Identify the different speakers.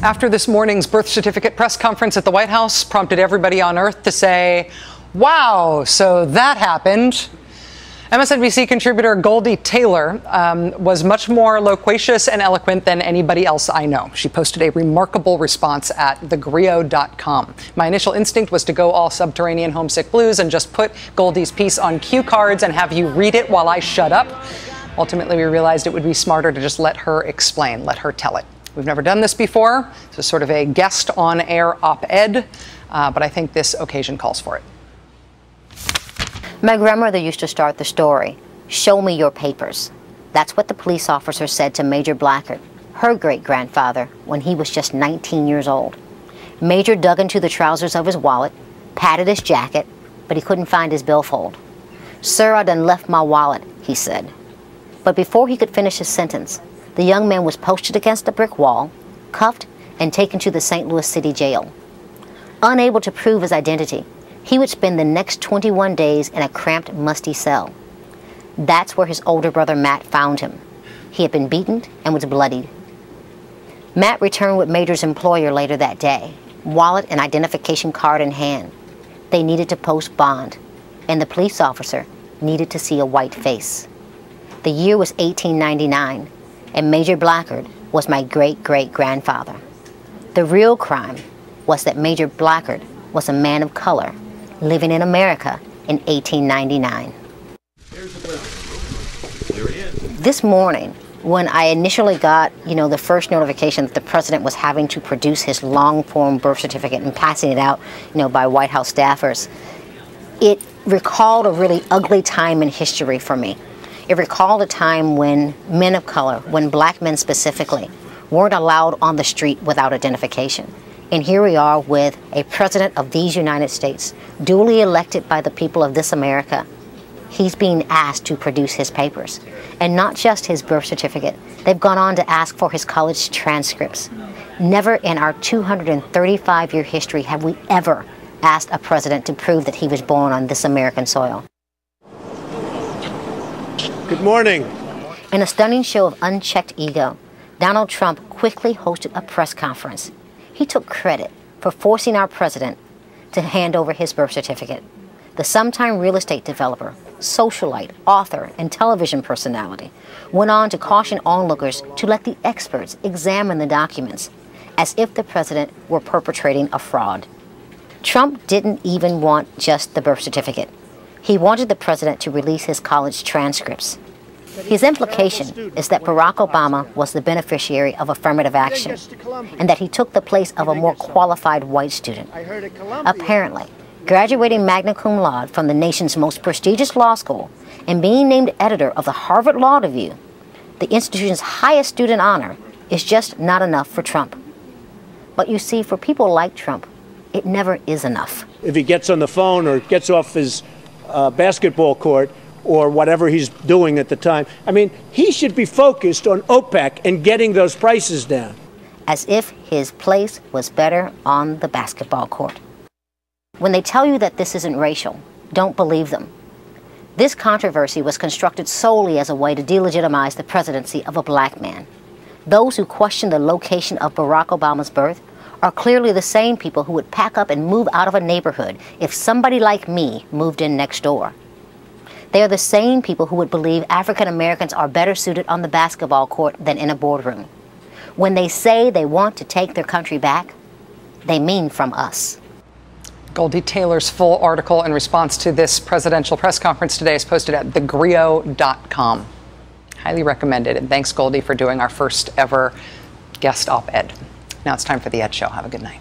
Speaker 1: After this morning's birth certificate press conference at the White House prompted everybody on Earth to say, wow, so that happened. MSNBC contributor Goldie Taylor was much more loquacious and eloquent than anybody else I know. She posted a remarkable response at thegrio.com. My initial instinct was to go all Subterranean Homesick Blues and just put Goldie's piece on cue cards and have you read it while I shut up. Ultimately, we realized it would be smarter to just let her explain, let her tell it. We've never done this before. This is sort of a guest on-air op-ed, but I think this occasion calls for it.
Speaker 2: My grandmother used to start the story, "Show me your papers." That's what the police officer said to Major Blackard, her great-grandfather, when he was just 19 years old. Major dug into the trousers of his wallet, patted his jacket, but he couldn't find his billfold. "Sir, I done left my wallet," he said. But before he could finish his sentence, the young man was posted against a brick wall, cuffed, and taken to the St. Louis City Jail. Unable to prove his identity, he would spend the next 21 days in a cramped, musty cell. That's where his older brother Matt found him. He had been beaten and was bloodied. Matt returned with Major's employer later that day, wallet and identification card in hand. They needed to post bond, and the police officer needed to see a white face. The year was 1899, and Major Blackard was my great-great-grandfather. The real crime was that Major Blackard was a man of color living in America in 1899. This morning, when I initially got, the first notification that the president was having to produce his long-form birth certificate and passing it out, by White House staffers, it recalled a really ugly time in history for me. It recalled a time when men of color, when black men specifically, weren't allowed on the street without identification. And here we are with a president of these United States, duly elected by the people of this America. He's being asked to produce his papers. And not just his birth certificate. They've gone on to ask for his college transcripts. Never in our 235-year history have we ever asked a president to prove that he was born on this American soil.
Speaker 3: Good morning.
Speaker 2: In a stunning show of unchecked ego, Donald Trump quickly hosted a press conference. He took credit for forcing our president to hand over his birth certificate. The sometime real estate developer, socialite, author, and television personality went on to caution onlookers to let the experts examine the documents, as if the president were perpetrating a fraud. Trump didn't even want just the birth certificate. He wanted the president to release his college transcripts. His implication is that Barack Obama was the beneficiary of affirmative action and that he took the place of a more qualified white student. Apparently, graduating magna cum laude from the nation's most prestigious law school and being named editor of the Harvard Law Review, the institution's highest student honor, is just not enough for Trump. But you see, for people like Trump, it never is enough.
Speaker 3: If he gets on the phone or gets off his basketball court or whatever he's doing at the time, he should be focused on OPEC and getting those prices down.
Speaker 2: As if his place was better on the basketball court. When they tell you that this isn't racial, don't believe them. This controversy was constructed solely as a way to delegitimize the presidency of a black man. Those who question the location of Barack Obama's birth are clearly the same people who would pack up and move out of a neighborhood if somebody like me moved in next door. They are the same people who would believe African Americans are better suited on the basketball court than in a boardroom. When they say they want to take their country back, they mean from us.
Speaker 1: Goldie Taylor's full article in response to this presidential press conference today is posted at thegrio.com. Highly recommended, and thanks, Goldie, for doing our first ever guest op-ed. Now it's time for the Ed Show. Have a good night.